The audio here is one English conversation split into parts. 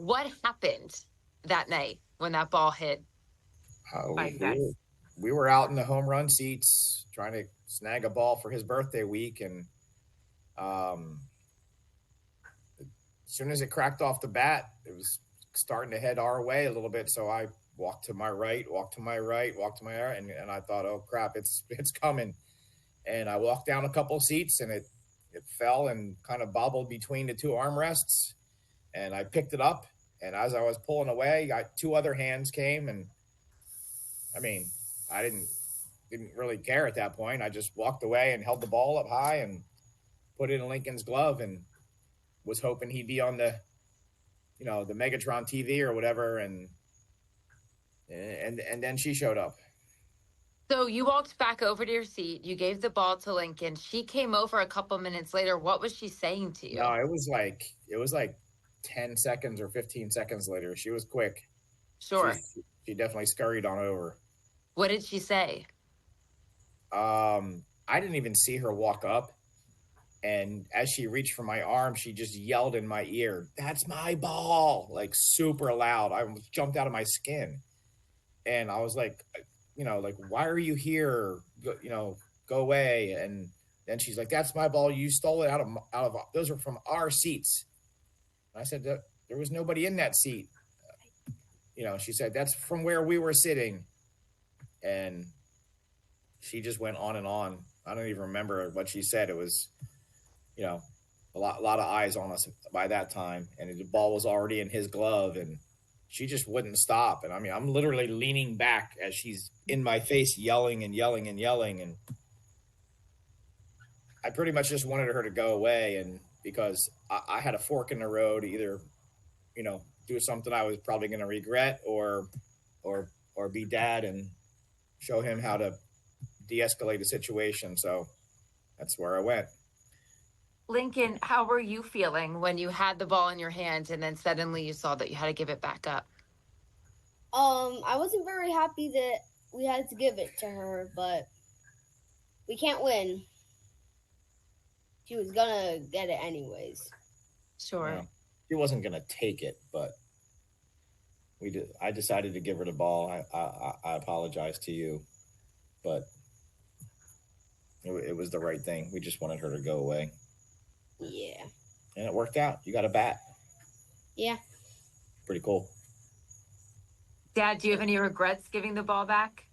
What happened that night when that ball hit by you guys? We were out in the home run seats trying to snag a ball for his birthday week, and um, as soon as it cracked off the bat, it was starting to head our way a little bit. So I walked to my right, walked to my right, walked to my right, and I thought, oh crap, it's coming. And I walked down a couple seats, and it fell and kind of bobbled between the two armrests. And I picked it up, and as I was pulling away, two other hands came, and I mean, I didn't really care at that point. I just walked away and held the ball up high and put it in Lincoln's glove, and was hoping he'd be on the Megatron TV or whatever, and then she showed up. So you walked back over to your seat. You gave the ball to Lincoln. She came over a couple minutes later. What was she saying to you? No, it was like 10 seconds or 15 seconds later. She was quick. Sure. She definitely scurried on over. What did she say? I didn't even see her walk up. And as she reached for my arm, she just yelled in my ear, "That's my ball!" Like super loud. I jumped out of my skin. And I was like, like, why are you here? Go away. And then she's like, "That's my ball. You stole it out of those are from our seats." And I said, there was nobody in that seat. She said, "That's from where we were sitting." And she just went on and on. I don't even remember what she said. It was, a lot of eyes on us by that time, and the ball was already in his glove, and she just wouldn't stop. And I mean, I'm literally leaning back as she's in my face, yelling and yelling and yelling, and I pretty much just wanted her to go away, and because I had a fork in the road, either, do something I was probably going to regret, or be dad and show him how to de-escalate the situation. So that's where I went. Lincoln, how were you feeling when you had the ball in your hand and then suddenly you saw that you had to give it back up? I wasn't very happy that we had to give it to her, but we can't win. She was gonna get it anyways. Sure. She wasn't gonna take it, but I decided to give her the ball. I apologize to you, but it was the right thing. We just wanted her to go away. Yeah. And it worked out. You got a bat. Yeah. Pretty cool. Dad, do you have any regrets giving the ball back?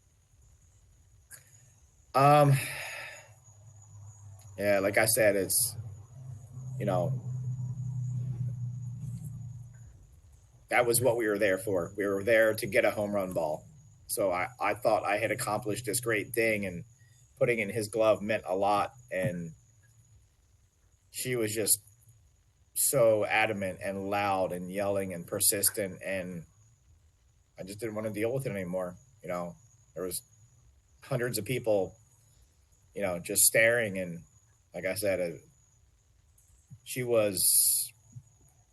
Yeah, like I said, it's, that was what we were there for. We were there to get a home run ball. So I thought I had accomplished this great thing, and putting in his glove meant a lot. And she was just so adamant and loud and yelling and persistent, and I just didn't want to deal with it anymore. There was hundreds of people, just staring, and like I said, she was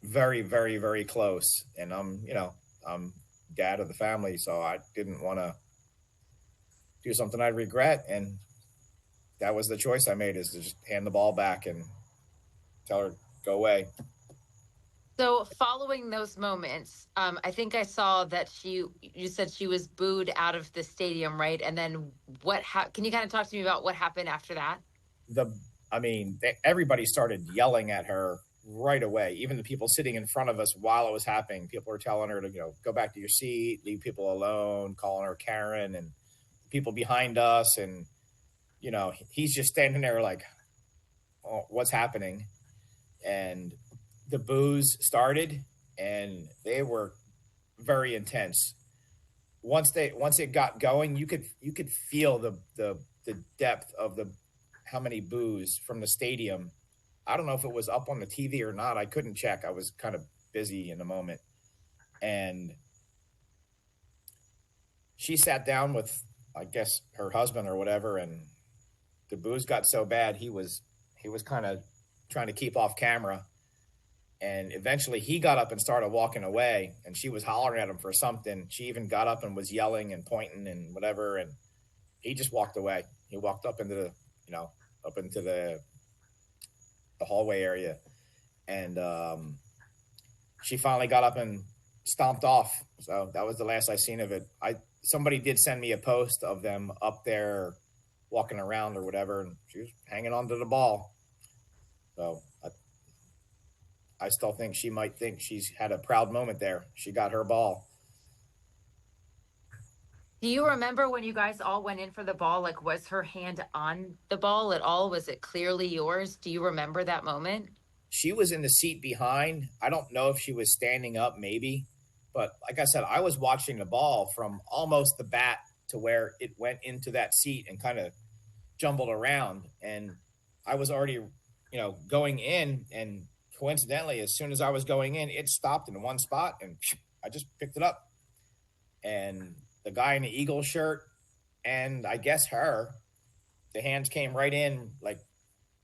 very, very, very close, and I'm dad of the family, so I didn't want to do something I'd regret, and that was the choice I made, is to just hand the ball back and tell her, go away. So following those moments, I think I saw that you said she was booed out of the stadium, right? And then can you kind of talk to me about what happened after that? Everybody started yelling at her right away. Even the people sitting in front of us while it was happening, people were telling her to, go back to your seat, leave people alone, calling her Karen, and people behind us. And, he's just standing there like, oh, what's happening? And the boos started, and they were very intense. Once it got going, you could feel the depth of how many boos from the stadium. I don't know if it was up on the TV or not. I couldn't check. I was kind of busy in the moment. And she sat down with, I guess, her husband or whatever, and the boos got so bad he was kind of trying to keep off camera. And eventually he got up and started walking away, and she was hollering at him for something. She even got up and was yelling and pointing and whatever, and he just walked away. He walked up into the hallway area, and she finally got up and stomped off. So that was the last I seen of it. Somebody did send me a post of them up there walking around or whatever, and she was hanging onto the ball. So I still think she might think she's had a proud moment there. She got her ball. Do you remember when you guys all went in for the ball? Like, was her hand on the ball at all? Was it clearly yours? Do you remember that moment? She was in the seat behind. I don't know if she was standing up, maybe. But like I said, I was watching the ball from almost the bat to where it went into that seat and kind of jumbled around. And I was already, going in. And coincidentally, as soon as I was going in, it stopped in one spot and I just picked it up. And the guy in the Eagle shirt and I guess the hands came right in like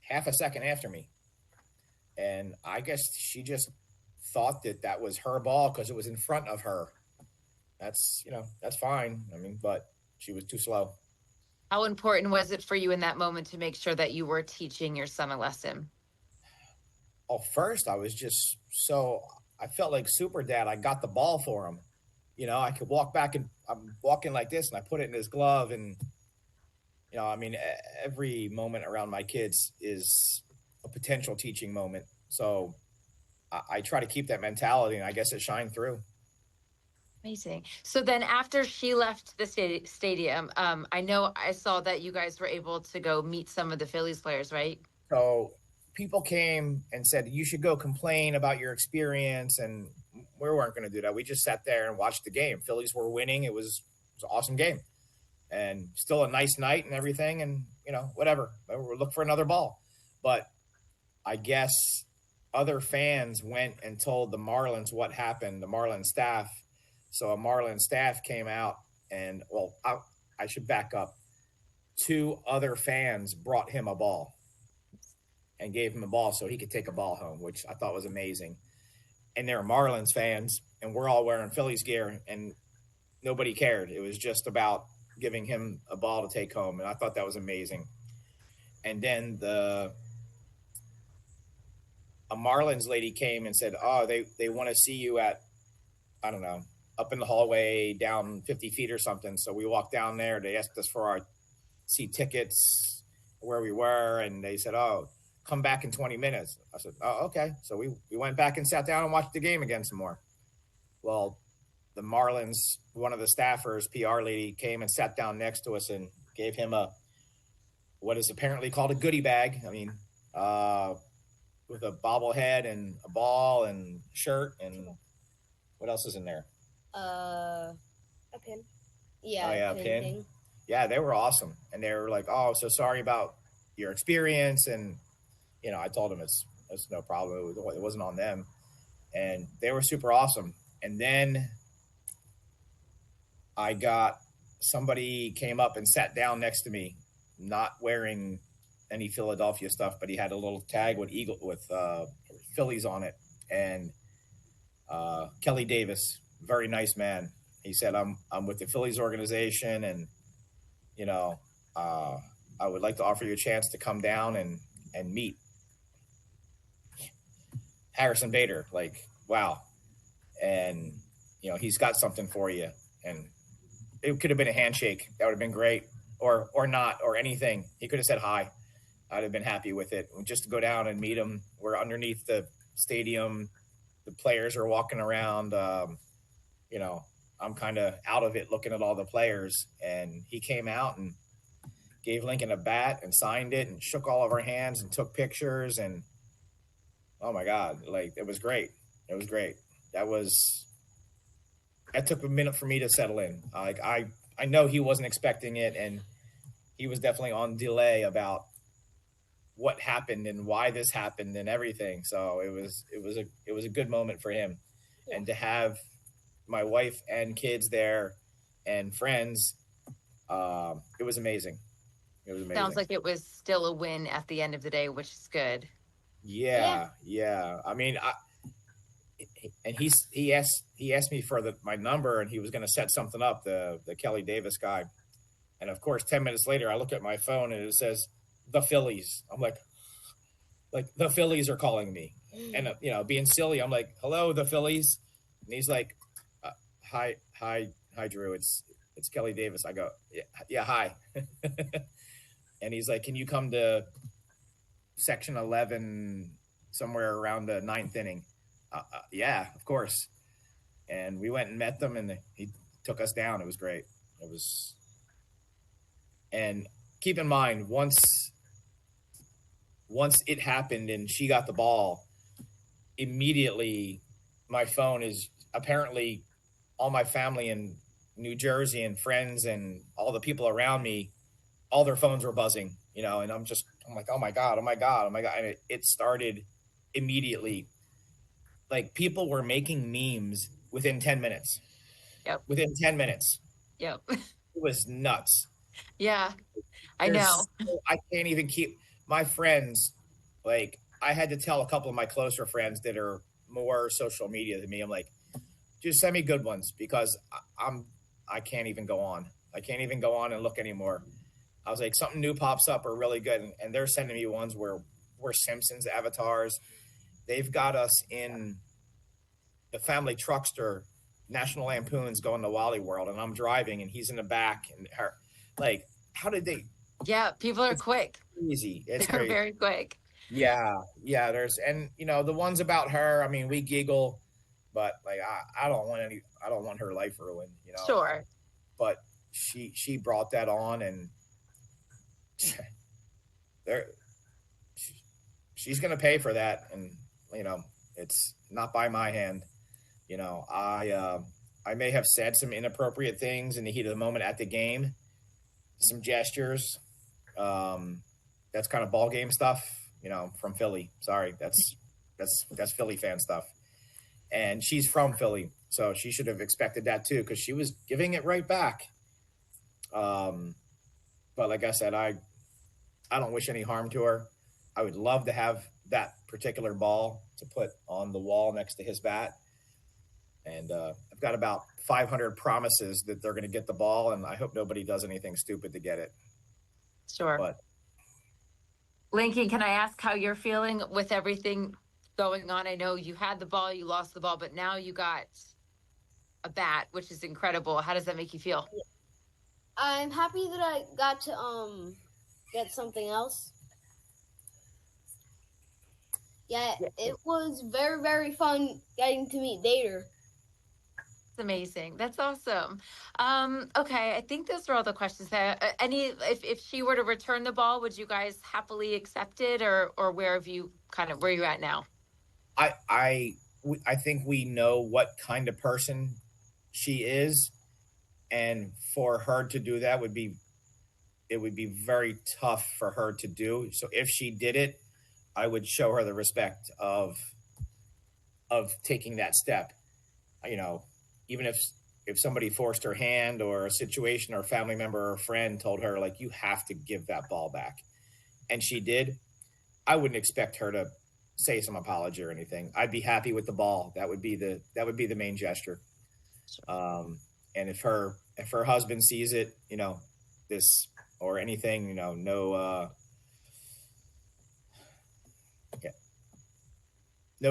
half a second after me. And I guess she just thought that was her ball because it was in front of her. That's fine. I mean, but she was too slow. How important was it for you in that moment to make sure that you were teaching your son a lesson? Oh, first I was just I felt like super dad. I got the ball for him. I could walk back and I'm walking like this and I put it in his glove. And, every moment around my kids is a potential teaching moment. So I try to keep that mentality, and I guess it shined through. Amazing. So then after she left the stadium, I know I saw that you guys were able to go meet some of the Phillies players, right? So people came and said, you should go complain about your experience. And we weren't going to do that. We just sat there and watched the game. Phillies were winning. It was an awesome game and still a nice night and everything. And, whatever, we'll look for another ball. But I guess other fans went and told the Marlins what happened, the Marlins staff. So a Marlins staff came out and, well, I should back up. 2 other fans brought him a ball and gave him a ball so he could take a ball home, which I thought was amazing. And they were Marlins fans, and we're all wearing Phillies gear, and nobody cared. It was just about giving him a ball to take home, and I thought that was amazing. And then a Marlins lady came and said, oh, they want to see you at, I don't know, up in the hallway down 50 feet or something. So we walked down there. They asked us for our seat tickets, where we were, and they said, oh, come back in 20 minutes. I said, oh, okay. So we went back and sat down and watched the game again some more. Well, the Marlins, one of the staffers, PR lady, came and sat down next to us and gave him what is apparently called a goodie bag. I mean, with a bobblehead and a ball and shirt and what else is in there? A pin. Yeah. Oh, yeah, a pin. Thing. Yeah, they were awesome. And they were like, oh, so sorry about your experience. And, I told them it's no problem. It wasn't on them. And they were super awesome. And then somebody came up and sat down next to me, not wearing any Philadelphia stuff, but he had a little tag with Phillies on it. And Kelly Davis, very nice man. He said, I'm with the Phillies organization, and I would like to offer you a chance to come down and meet Harrison Bader. Like, wow. And he's got something for you. And it could have been a handshake. That would have been great. Or not, or anything. He could have said hi. I'd have been happy with it. Just to go down and meet him. We're underneath the stadium. The players are walking around. I'm kind of out of it looking at all the players. And he came out and gave Lincoln a bat and signed it and shook all of our hands and took pictures. And, oh, my God, like, it was great. It was great. That took a minute for me to settle in. Like, I know he wasn't expecting it, and he was definitely on delay about what happened and why this happened and everything. So it was a good moment for him. Yeah. And to have my wife and kids there and friends, it was amazing. It was amazing. Sounds like it was still a win at the end of the day, which is good. Yeah. I mean, and he asked me for my number, and he was going to set something up, the Kelly Davis guy. And of course, 10 minutes later, I look at my phone and it says the Phillies. I'm like the Phillies are calling me. And being silly, I'm like, "Hello, the Phillies," and he's like, "Hi, Drew. It's Kelly Davis." I go, "Yeah, hi." And he's like, "Can you come to section 11 somewhere around the ninth inning?" Yeah, of course. And we went and met them, and he took us down. It was great. It was, and keep in mind, once it happened and she got the ball, immediately my phone is apparently all my family in New Jersey and friends and all the people around me, all their phones were buzzing, and I'm like, oh my God, oh my God, oh my God. And it started immediately. Like people were making memes within 10 minutes. Yep. Within 10 minutes. Yep. It was nuts. Yeah, I There's, know. I can't even keep my friends. Like I had to tell a couple of my closer friends that are more social media than me. I'm like, just send me good ones because I can't even go on. I can't even go on and look anymore. I was like, something new pops up are really good, and they're sending me ones where we're Simpsons avatars. They've got us in the family truckster, National Lampoon's going to Wally World, and I'm driving, and he's in the back, and her, like, how did they? Yeah, people are It's quick. crazy. It's They're crazy. very quick. Yeah, yeah. There's and the ones about her. I mean, we giggle, but like I don't want any. I don't want her life ruined. Sure. But she brought that on, and there she's gonna pay for that, and it's not by my hand. I may have said some inappropriate things in the heat of the moment at the game, some gestures. That's kind of ball game stuff, from Philly. Sorry, that's Philly fan stuff. And she's from Philly, so she should have expected that too, because she was giving it right back. But like I said, I don't wish any harm to her. I would love to have that particular ball to put on the wall next to his bat. And I've got about 500 promises that they're going to get the ball, and I hope nobody does anything stupid to get it. Sure. But Lincoln, can I ask how you're feeling with everything going on? I know you had the ball, you lost the ball, but now you got a bat, which is incredible. How does that make you feel? I'm happy that I got to get something else. Yeah, it was very, very fun getting to meet Vader. That's amazing. That's awesome. Okay, I think those are all the questions. If she were to return the ball, would you guys happily accept it, or where have you where you at now? I think we know what kind of person she is, and for her to do that would be very tough for her to do. So if she did it, I would show her the respect of taking that step. Even if somebody forced her hand, or a situation or a family member or a friend told her, like, you have to give that ball back, and she did, I wouldn't expect her to say some apology or anything. I'd be happy with the ball. That would be the main gesture. And if her husband sees it, this or anything, no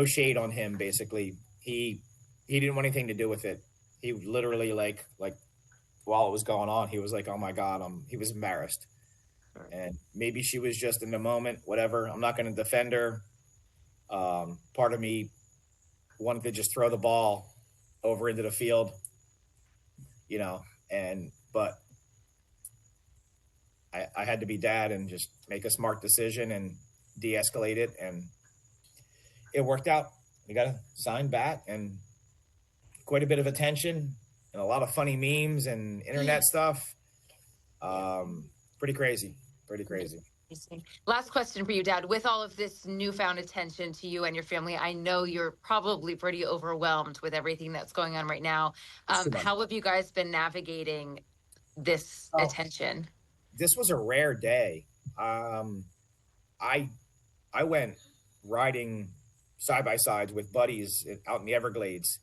shade on him. Basically, he didn't want anything to do with it. He literally, like while it was going on, he was like, oh my God, he was embarrassed. And maybe she was just in the moment, whatever. I'm not going to defend her. Part of me wanted to just throw the ball over into the field, but I had to be dad and just make a smart decision and de-escalate it. And it worked out. We got a signed bat and quite a bit of attention and a lot of funny memes and internet stuff. Pretty crazy. Last question for you, Dad. With all of this newfound attention to you and your family, I know you're probably pretty overwhelmed with everything that's going on right now. How have you guys been navigating this attention? This was a rare day. I went riding side by sides with buddies out in the Everglades,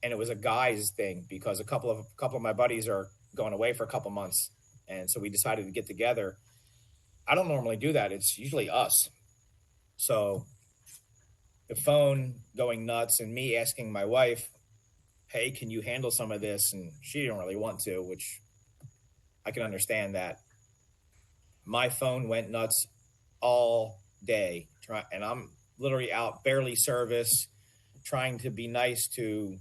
and it was a guys thing because a couple of my buddies are going away for a couple months, and so we decided to get together. I don't normally do that. It's usually us. So the phone going nuts and me asking my wife, hey, can you handle some of this? And she didn't really want to, which I can understand that. My phone went nuts all day, and I'm literally out barely service, trying to be nice to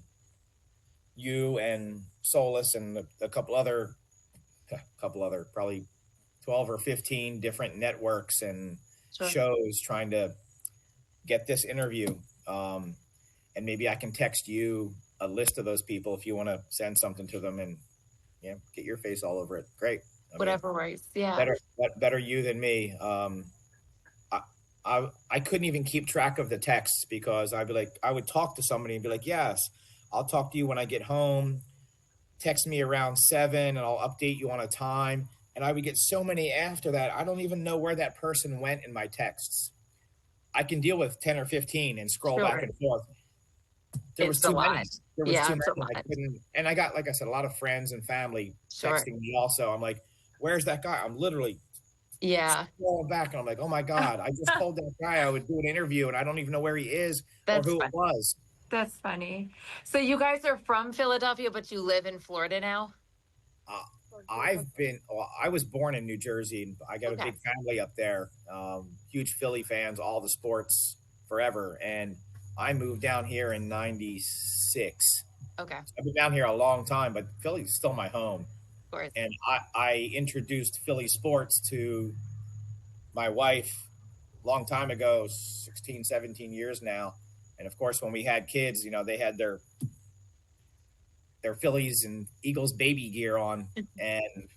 you and Solus and a couple other probably 12 or 15 different networks and Sure. shows trying to get this interview. And maybe I can text you a list of those people if you want to send something to them and get your face all over it. Great. Whatever works. Yeah. Better you than me. I couldn't even keep track of the texts because I'd be like, I would talk to somebody and be like, yes, I'll talk to you when I get home. Text me around 7 and I'll update you on a time. And I would get so many after that. I don't even know where that person went in my texts. I can deal with 10 or 15 and scroll back and forth. There was too many. There was too many. I couldn't. And I got, like I said, a lot of friends and family texting me also. I'm like, where's that guy? I'm literally scrolling back and I'm like, oh my God, I just told that guy I would do an interview and I don't even know where he is or who it was. That's funny. So you guys are from Philadelphia, but you live in Florida now? I was born in New Jersey and I got a big family up there. Huge Philly fans, all the sports forever. And I moved down here in 96. Okay. I've been down here a long time, but Philly's still my home. Of course. And I introduced Philly sports to my wife a long time ago, 16, 17 years now. And of course, when we had kids, they had their Phillies and Eagles baby gear on. And,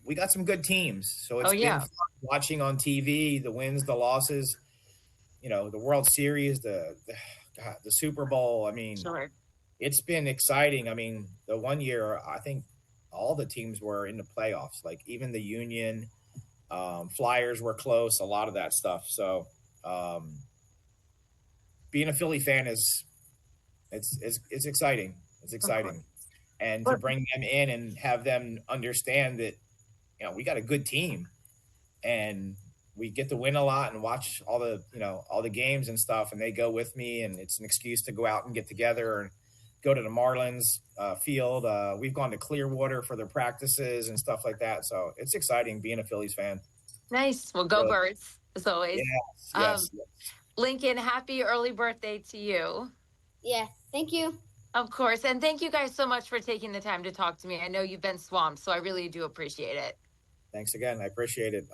we got some good teams. So it's been fun watching on TV, the wins, the losses, the World Series, the Super Bowl. I mean, it's been exciting. I mean, the one year, I think all the teams were in the playoffs, like even the Union, Flyers were close, a lot of that stuff. So being a Philly fan it's exciting. It's exciting. And to bring them in and have them understand that, we got a good team and we get to win a lot and watch all the games and stuff. And they go with me and it's an excuse to go out and get together and go to the Marlins field. We've gone to Clearwater for their practices and stuff like that. So it's exciting being a Phillies fan. Nice. Well, go Birds as always. Yes. Lincoln, happy early birthday to you. Yeah. Thank you. Of course. And thank you guys so much for taking the time to talk to me. I know you've been swamped, so I really do appreciate it. Thanks again. I appreciate it.